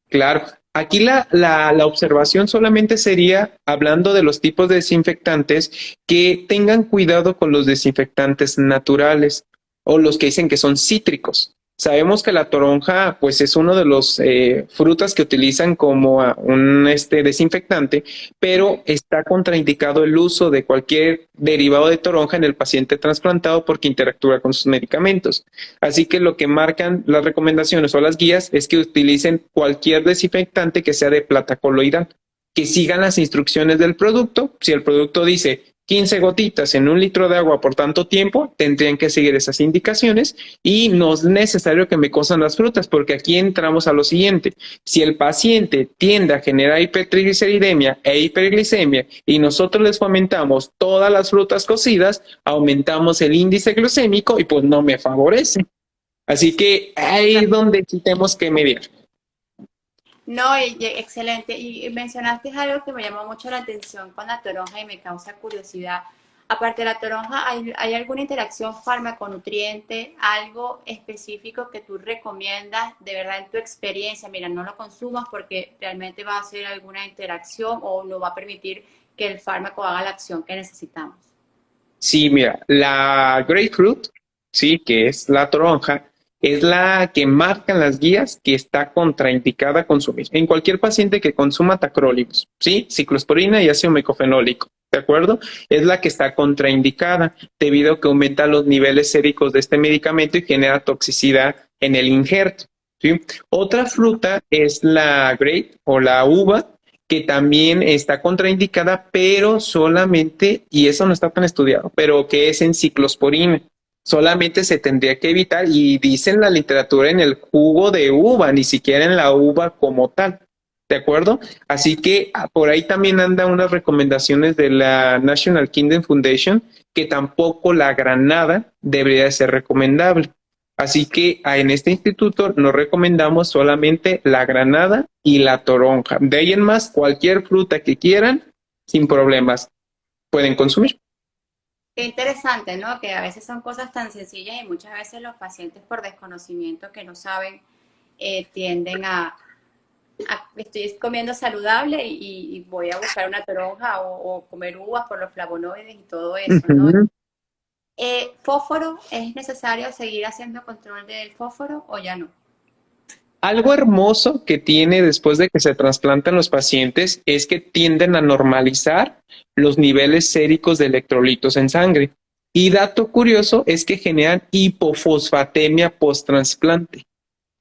Claro, aquí la observación solamente sería, hablando de los tipos de desinfectantes, que tengan cuidado con los desinfectantes naturales o los que dicen que son cítricos. Sabemos que la toronja, pues, es uno de los frutas que utilizan como un desinfectante, pero está contraindicado el uso de cualquier derivado de toronja en el paciente trasplantado porque interactúa con sus medicamentos. Así que lo que marcan las recomendaciones o las guías es que utilicen cualquier desinfectante que sea de plata coloidal, que sigan las instrucciones del producto. Si el producto dice 15 gotitas en 1 litro de agua por tanto tiempo, tendrían que seguir esas indicaciones y no es necesario que me cosan las frutas, porque aquí entramos a lo siguiente. Si el paciente tiende a generar hipertrigliceridemia e hiperglicemia y nosotros les fomentamos todas las frutas cocidas, aumentamos el índice glucémico y pues no me favorece. Así que ahí es donde sí tenemos que medir. No, excelente. Y mencionaste algo que me llamó mucho la atención con la toronja y me causa curiosidad. Aparte de la toronja, ¿hay alguna interacción fármaco-nutriente, algo específico que tú recomiendas de verdad en tu experiencia? Mira, no lo consumas porque realmente va a hacer alguna interacción o no va a permitir que el fármaco haga la acción que necesitamos. Sí, mira, la grapefruit, sí, que es la toronja, es la que marcan las guías que está contraindicada consumir en cualquier paciente que consuma tacrolimus, sí, ciclosporina y ácido mecofenólico, ¿de acuerdo? Es la que está contraindicada debido a que aumenta los niveles séricos de este medicamento y genera toxicidad en el injerto, ¿sí? Otra fruta es la grape o la uva, que también está contraindicada, pero solamente, y eso no está tan estudiado, pero que es en ciclosporina. Solamente se tendría que evitar, y dice en la literatura, en el jugo de uva, ni siquiera en la uva como tal. ¿De acuerdo? Así que por ahí también andan unas recomendaciones de la National Kidney Foundation que tampoco la granada debería ser recomendable. Así que en este instituto nos recomendamos solamente la granada y la toronja. De ahí en más, cualquier fruta que quieran, sin problemas, pueden consumir. Qué interesante, ¿no? Que a veces son cosas tan sencillas y muchas veces los pacientes por desconocimiento que no saben tienden estoy comiendo saludable y voy a buscar una toronja o comer uvas por los flavonoides y todo eso, ¿no? Ujú. ¿Fósforo? ¿Es necesario seguir haciendo control del fósforo o ya no? Algo hermoso que tiene después de que se trasplantan los pacientes es que tienden a normalizar los niveles séricos de electrolitos en sangre. Y dato curioso es que generan hipofosfatemia post-trasplante.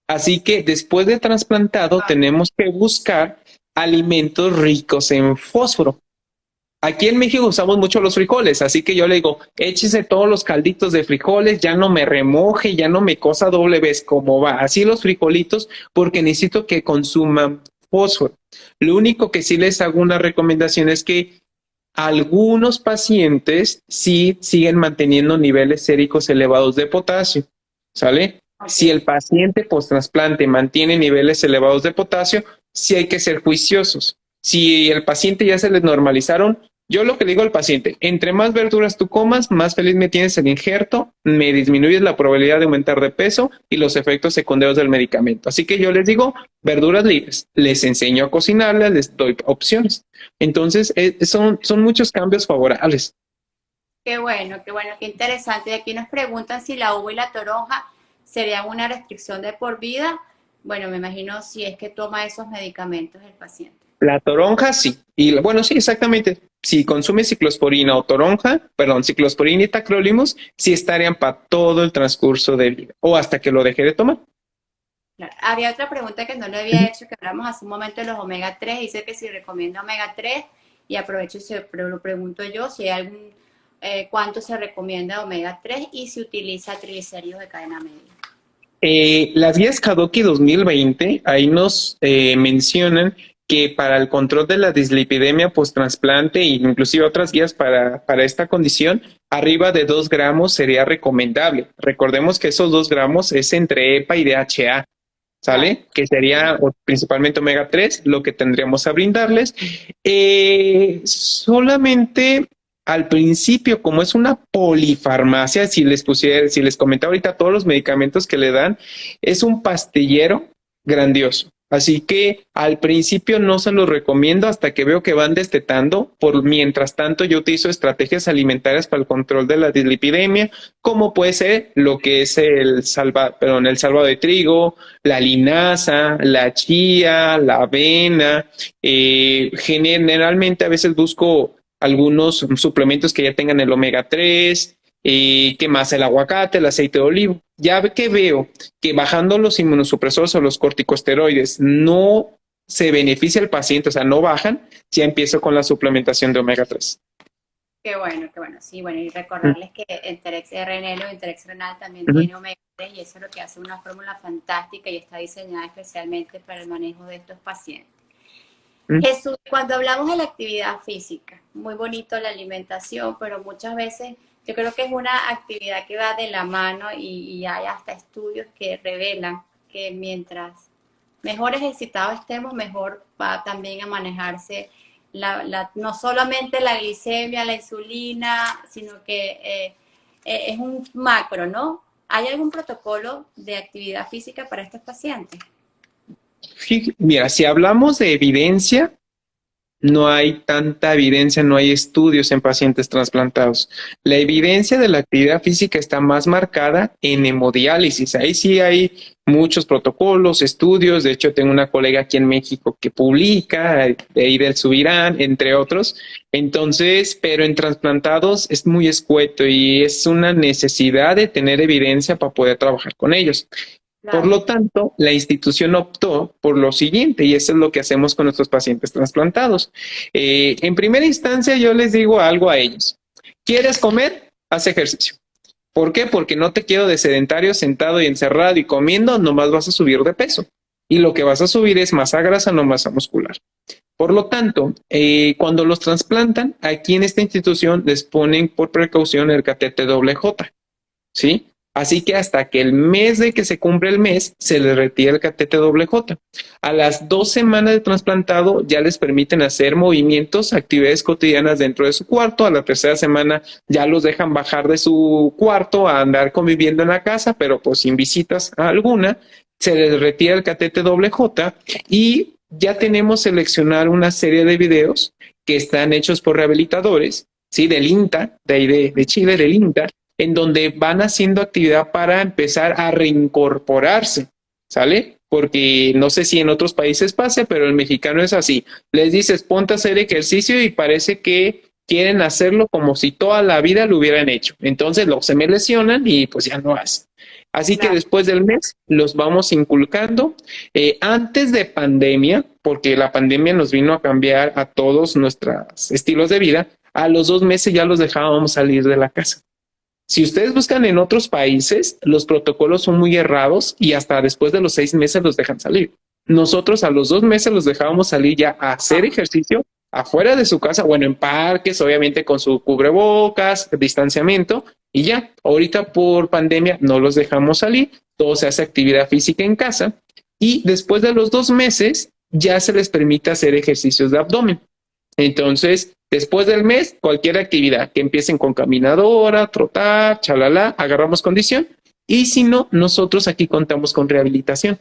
Así que después de trasplantado tenemos que buscar alimentos ricos en fósforo. Aquí en México usamos mucho los frijoles, así que yo le digo, échese todos los calditos de frijoles, ya no me remoje, ya no me cosa doble vez, como va, así los frijolitos, porque necesito que consuman fósforo. Lo único que sí les hago una recomendación es que algunos pacientes sí siguen manteniendo niveles séricos elevados de potasio, ¿sale? Si el Ok. paciente post-trasplante mantiene niveles elevados de potasio, sí hay que ser juiciosos. Si el paciente ya se les normalizaron, yo lo que le digo al paciente, entre más verduras tú comas, más feliz me tienes el injerto, me disminuyes la probabilidad de aumentar de peso y los efectos secundarios del medicamento. Así que yo les digo, verduras libres, les enseño a cocinarlas, les doy opciones. Entonces, son muchos cambios favorables. qué bueno, qué interesante. Y aquí nos preguntan si la uva y la toronja serían una restricción de por vida. Bueno, me imagino si es que toma esos medicamentos el paciente. La toronja sí. Y bueno, sí, exactamente. Si consume ciclosporina o toronja, perdón, ciclosporina y tacrolimus, sí estarían para todo el transcurso de vida o hasta que lo deje de tomar. Claro. Había otra pregunta que no le había hecho, que hablamos hace un momento de los omega 3. Dice que si recomienda omega 3 y aprovecho y pero lo pregunto yo, si hay algún, cuánto se recomienda omega 3 y si utiliza triglicéridos de cadena media. Las guías Kadoki 2020, ahí nos mencionan que para el control de la dislipidemia post-trasplante e inclusive otras guías para esta condición, arriba de 2 gramos sería recomendable. Recordemos que esos 2 gramos es entre EPA y DHA, ¿sale? Que sería principalmente omega 3, lo que tendríamos a brindarles. Solamente al principio, como es una polifarmacia, si les comentaba ahorita todos los medicamentos que le dan, es un pastillero grandioso. Así que al principio no se los recomiendo hasta que veo que van destetando. Por mientras tanto, yo utilizo estrategias alimentarias para el control de la dislipidemia, como puede ser lo que es el salvado de trigo, la linaza, la chía, la avena. Generalmente a veces busco algunos suplementos que ya tengan el omega 3, ¿qué más? El aguacate, el aceite de olivo. Ya que veo que bajando los inmunosupresores o los corticosteroides no se beneficia el paciente, o sea, no bajan, ya empiezo con la suplementación de omega 3. Qué bueno, qué bueno. Sí, bueno, y recordarles que Enterex RNL o Enterex Renal también tiene omega 3 y eso es lo que hace una fórmula fantástica y está diseñada especialmente para el manejo de estos pacientes. Jesús, cuando hablamos de la actividad física, muy bonito la alimentación, pero muchas veces yo creo que es una actividad que va de la mano y hay hasta estudios que revelan que mientras mejor ejercitados estemos, mejor va también a manejarse no solamente la glicemia, la insulina, sino que es un macro, ¿no? ¿Hay algún protocolo de actividad física para estos pacientes? Mira, si hablamos de evidencia, no hay tanta evidencia, no hay estudios en pacientes trasplantados. La evidencia de la actividad física está más marcada en hemodiálisis. Ahí sí hay muchos protocolos, estudios. De hecho, tengo una colega aquí en México que publica, de ahí del Subirán, entre otros. Entonces, pero en trasplantados es muy escueto y es una necesidad de tener evidencia para poder trabajar con ellos. Por lo tanto, la institución optó por lo siguiente, y eso es lo que hacemos con nuestros pacientes trasplantados. En primera instancia, yo les digo algo a ellos. ¿Quieres comer? Haz ejercicio. ¿Por qué? Porque no te quiero de sedentario, sentado y encerrado y comiendo, nomás vas a subir de peso. Y lo que vas a subir es masa grasa, no masa muscular. Por lo tanto, cuando los trasplantan, aquí en esta institución les ponen por precaución el catéter AA, ¿sí? Así que hasta que el mes de que se cumple el mes, se les retira el catéter AA. A las 2 semanas de trasplantado ya les permiten hacer movimientos, actividades cotidianas dentro de su cuarto. A la 3ª semana ya los dejan bajar de su cuarto a andar conviviendo en la casa, pero pues sin visitas alguna. Se les retira el catéter AA y ya tenemos seleccionar una serie de videos que están hechos por rehabilitadores, ¿sí? Del INTA, de ahí de Chile, del INTA, en donde van haciendo actividad para empezar a reincorporarse, ¿sale? Porque no sé si en otros países pase, pero el mexicano es así. Les dices, ponte a hacer ejercicio y parece que quieren hacerlo como si toda la vida lo hubieran hecho. Entonces se me lesionan y pues ya no hacen. Así que después del mes los vamos inculcando. Antes de pandemia, porque la pandemia nos vino a cambiar a todos nuestros estilos de vida, a los 2 meses ya los dejábamos salir de la casa. Si ustedes buscan en otros países, los protocolos son muy errados y hasta después de los 6 meses los dejan salir. Nosotros a los 2 meses los dejábamos salir ya a hacer ejercicio afuera de su casa, bueno, en parques, obviamente con su cubrebocas, distanciamiento, y ya. Ahorita por pandemia no los dejamos salir, todo se hace actividad física en casa y después de los 2 meses ya se les permite hacer ejercicios de abdomen. Entonces, después del mes, cualquier actividad que empiecen con caminadora, trotar, chalala, agarramos condición. Y si no, nosotros aquí contamos con rehabilitación.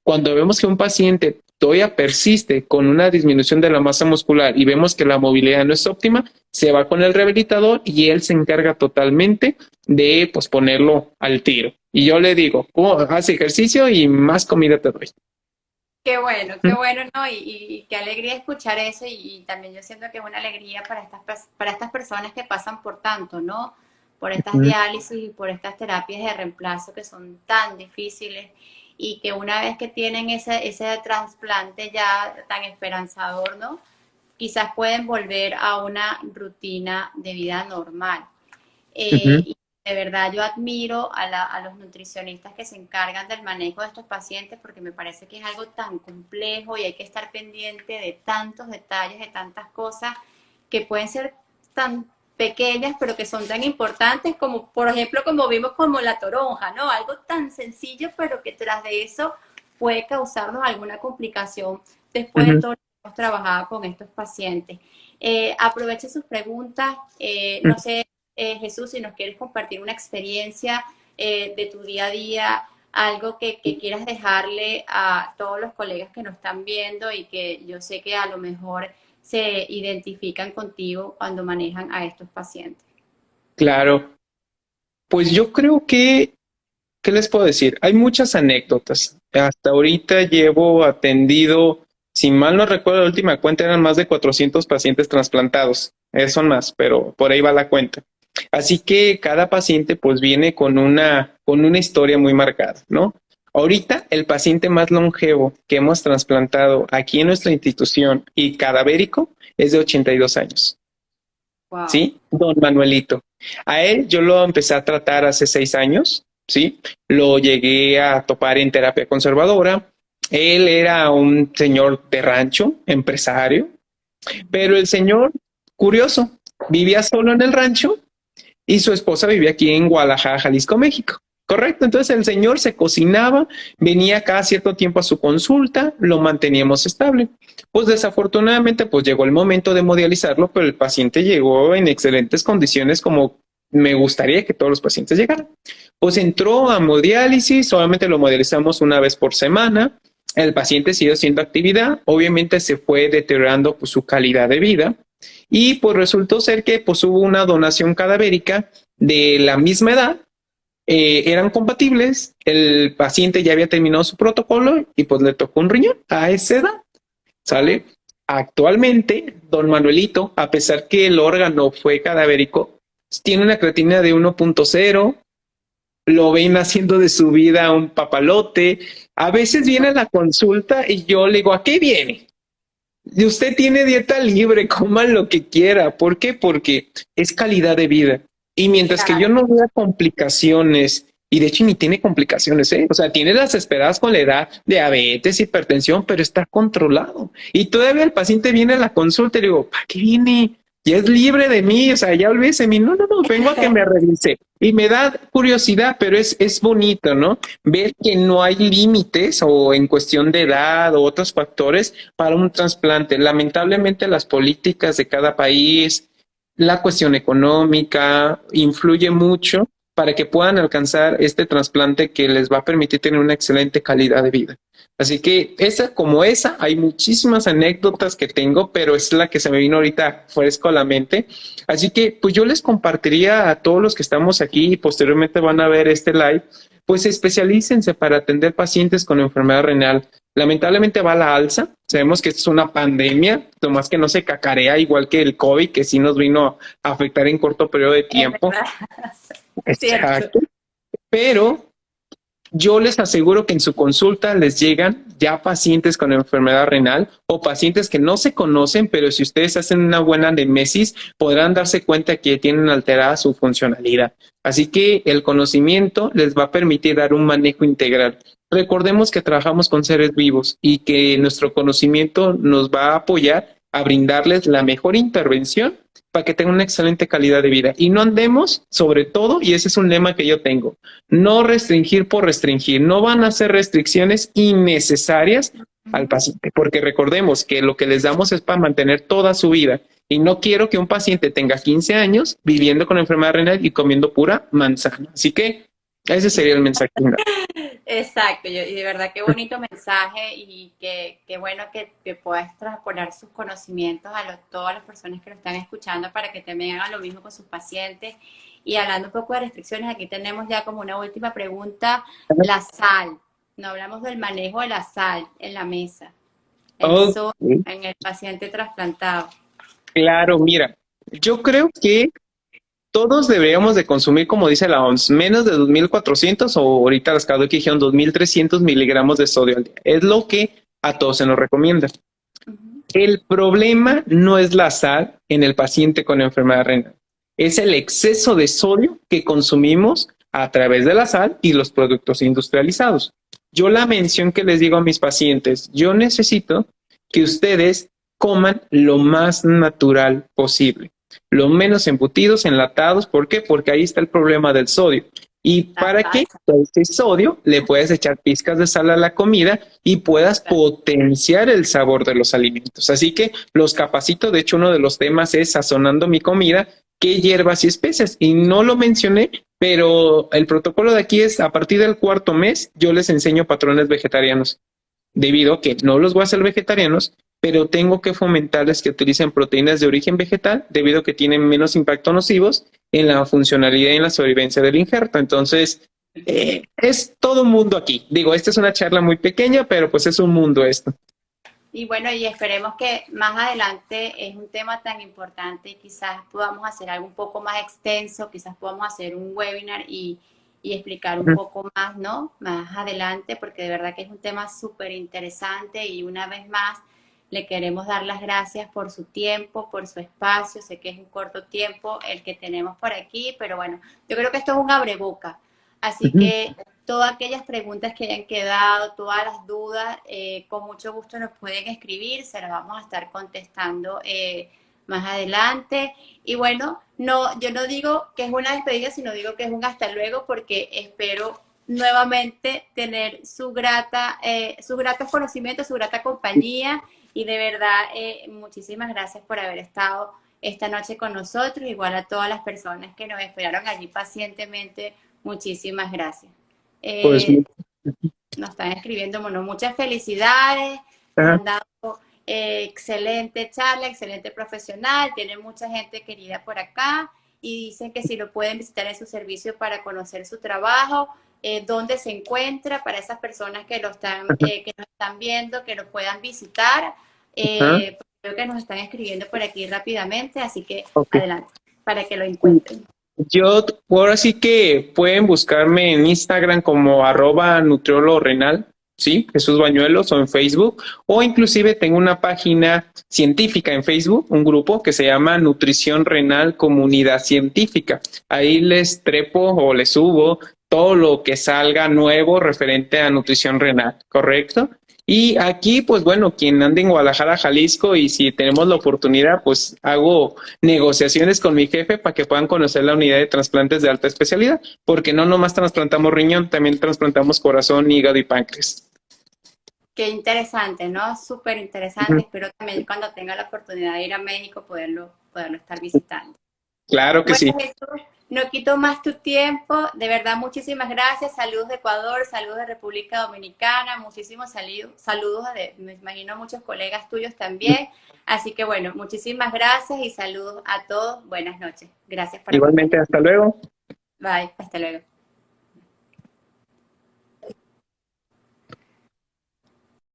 Cuando vemos que un paciente todavía persiste con una disminución de la masa muscular y vemos que la movilidad no es óptima, se va con el rehabilitador y él se encarga totalmente de pues ponerlo al tiro. Y yo le digo, oh, haz ejercicio y más comida te doy. Qué bueno, ¿no? Y qué alegría escuchar eso y también yo siento que es una alegría para estas personas que pasan por tanto, ¿no? Por estas diálisis y por estas terapias de reemplazo que son tan difíciles y que una vez que tienen ese trasplante ya tan esperanzador, ¿no? Quizás pueden volver a una rutina de vida normal. Y de verdad yo admiro a los nutricionistas que se encargan del manejo de estos pacientes porque me parece que es algo tan complejo y hay que estar pendiente de tantos detalles, de tantas cosas que pueden ser tan pequeñas pero que son tan importantes como, por ejemplo, como vimos como la toronja, ¿no? Algo tan sencillo pero que tras de eso puede causarnos alguna complicación después de todo lo que hemos trabajado con estos pacientes. Aproveche sus preguntas, no sé, Jesús, si nos quieres compartir una experiencia de tu día a día, algo que quieras dejarle a todos los colegas que nos están viendo y que yo sé que a lo mejor se identifican contigo cuando manejan a estos pacientes. Claro, pues yo creo que, ¿qué les puedo decir? Hay muchas anécdotas. Hasta ahorita llevo atendido, si mal no recuerdo, la última cuenta eran más de 400 pacientes trasplantados. Son más, pero por ahí va la cuenta. Así que cada paciente pues viene con una historia muy marcada, ¿no? Ahorita el paciente más longevo que hemos trasplantado aquí en nuestra institución y cadavérico es de 82 años. Wow. ¿Sí? Don Manuelito. A él yo lo empecé a tratar hace 6 años, ¿sí? Lo llegué a topar en terapia conservadora. Él era un señor de rancho, empresario, pero el señor, curioso, vivía solo en el rancho y su esposa vivía aquí en Guadalajara, Jalisco, México. Correcto, entonces el señor se cocinaba, venía cada cierto tiempo a su consulta, lo manteníamos estable. Pues desafortunadamente pues llegó el momento de hemodializarlo, pero el paciente llegó en excelentes condiciones como me gustaría que todos los pacientes llegaran. Pues entró a hemodiálisis, solamente lo hemodializamos una vez por semana, el paciente siguió haciendo actividad, obviamente se fue deteriorando pues, su calidad de vida y pues resultó ser que pues hubo una donación cadavérica de la misma edad. Eran compatibles, el paciente ya había terminado su protocolo y pues le tocó un riñón a esa edad, ¿sale? Actualmente, don Manuelito, a pesar que el órgano fue cadavérico, tiene una creatinina de 1.0, lo ven haciendo de su vida un papalote, a veces viene a la consulta y yo le digo, ¿a qué viene? Y usted tiene dieta libre, coma lo que quiera, ¿por qué? Porque es calidad de vida. Y mientras que yo no vea complicaciones, y de hecho ni tiene complicaciones, o sea, tiene las esperadas con la edad, diabetes, hipertensión, pero está controlado. Y todavía el paciente viene a la consulta y le digo, ¿para qué viene? Ya es libre de mí, o sea, ya olvídese de mí. No, vengo a que me revise. Y me da curiosidad, pero es bonito, ¿no? Ver que no hay límites o en cuestión de edad o otros factores para un trasplante. Lamentablemente las políticas de cada país, la cuestión económica influye mucho para que puedan alcanzar este trasplante que les va a permitir tener una excelente calidad de vida. Así que hay muchísimas anécdotas que tengo, pero es la que se me vino ahorita fresco a la mente. Así que pues yo les compartiría a todos los que estamos aquí y posteriormente van a ver este live, pues especialícense para atender pacientes con enfermedad renal. Lamentablemente va a la alza, sabemos que esto es una pandemia, nomás que no se cacarea igual que el COVID, que sí nos vino a afectar en corto periodo de tiempo. Exacto. Pero yo les aseguro que en su consulta les llegan ya pacientes con enfermedad renal o pacientes que no se conocen, pero si ustedes hacen una buena anamnesis podrán darse cuenta que tienen alterada su funcionalidad. Así que el conocimiento les va a permitir dar un manejo integral. Recordemos que trabajamos con seres vivos y que nuestro conocimiento nos va a apoyar a brindarles la mejor intervención para que tengan una excelente calidad de vida. Y no andemos, sobre todo, y ese es un lema que yo tengo, no restringir por restringir. No van a ser restricciones innecesarias al paciente, porque recordemos que lo que les damos es para mantener toda su vida. Y no quiero que un paciente tenga 15 años viviendo con enfermedad renal y comiendo pura manzana. Así que ese sería el mensaje. Exacto, y de verdad qué bonito mensaje y qué bueno que puedas traspolar sus conocimientos a todas las personas que lo están escuchando para que también hagan lo mismo con sus pacientes. Y hablando un poco de restricciones, aquí tenemos ya como una última pregunta, la sal. No hablamos del manejo de la sal en la mesa, el Ok, sodio en el paciente trasplantado. claro, mira, yo creo que todos deberíamos de consumir, como dice la OMS, menos de 2.400 o ahorita las que dijeron 2.300 miligramos de sodio al día. Es lo que a todos se nos recomienda. Ujú. El problema no es la sal en el paciente con enfermedad renal, es el exceso de sodio que consumimos a través de la sal y los productos industrializados. Yo la mención que les digo a mis pacientes, yo necesito que ustedes coman lo más natural posible, lo menos embutidos, enlatados. ¿Por qué? Porque ahí está el problema del sodio. ¿Y para qué? A ese sodio le puedes echar pizcas de sal a la comida y puedas potenciar el sabor de los alimentos. Así que los capacito, de hecho uno de los temas es sazonando mi comida, qué hierbas y especias. Y no lo mencioné, pero el protocolo de aquí es a partir del cuarto mes yo les enseño patrones vegetarianos, debido a que no los voy a hacer vegetarianos, pero tengo que fomentarles que utilicen proteínas de origen vegetal debido a que tienen menos impacto nocivos en la funcionalidad y en la sobrevivencia del injerto. Entonces, es todo un mundo aquí. Digo, esta es una charla muy pequeña, pero pues es un mundo esto. Y bueno, y esperemos que más adelante es un tema tan importante y quizás podamos hacer algo un poco más extenso, quizás podamos hacer un webinar y explicar un poco más, ¿no? Más adelante, porque de verdad que es un tema súper interesante y una vez más le queremos dar las gracias por su tiempo, por su espacio. Sé que es un corto tiempo el que tenemos por aquí, pero bueno, yo creo que esto es un abreboca. Así que todas aquellas preguntas que hayan quedado, todas las dudas, con mucho gusto nos pueden escribir, se las vamos a estar contestando más adelante. Y bueno, no, yo no digo que es una despedida, sino digo que es un hasta luego, porque espero nuevamente tener sus gratos conocimientos, su grata compañía. Y de verdad, muchísimas gracias por haber estado esta noche con nosotros, igual a todas las personas que nos esperaron allí pacientemente. Muchísimas gracias. Pues, Nos están escribiendo, bueno, muchas felicidades, nos han dado excelente charla, excelente profesional, tienen mucha gente querida por acá y dicen que si lo pueden visitar en su servicio para conocer su trabajo, dónde se encuentra para esas personas que nos están viendo, que lo puedan visitar. Creo que nos están escribiendo por aquí rápidamente, así que adelante, para que lo encuentren. Yo, ahora sí que pueden buscarme en Instagram como @nutriólogo-renal, ¿sí? Jesús Bañuelos, o en Facebook, o inclusive tengo una página científica en Facebook, un grupo que se llama Nutrición Renal Comunidad Científica. Ahí les trepo o les subo todo lo que salga nuevo referente a nutrición renal, ¿correcto? Y aquí, pues bueno, quien ande en Guadalajara, Jalisco, y si tenemos la oportunidad, pues hago negociaciones con mi jefe para que puedan conocer la unidad de trasplantes de alta especialidad, porque no nomás trasplantamos riñón, también trasplantamos corazón, hígado y páncreas. Qué interesante, ¿no? Súper interesante. Espero también cuando tenga la oportunidad de ir a México poderlo estar visitando. Claro que sí. Bueno, Jesús, no quito más tu tiempo. De verdad, muchísimas gracias. Saludos de Ecuador, saludos de República Dominicana, muchísimos saludos me imagino, muchos colegas tuyos también. Así que bueno, muchísimas gracias y saludos a todos. Buenas noches. Gracias por Igualmente, hasta luego. Bye, hasta luego.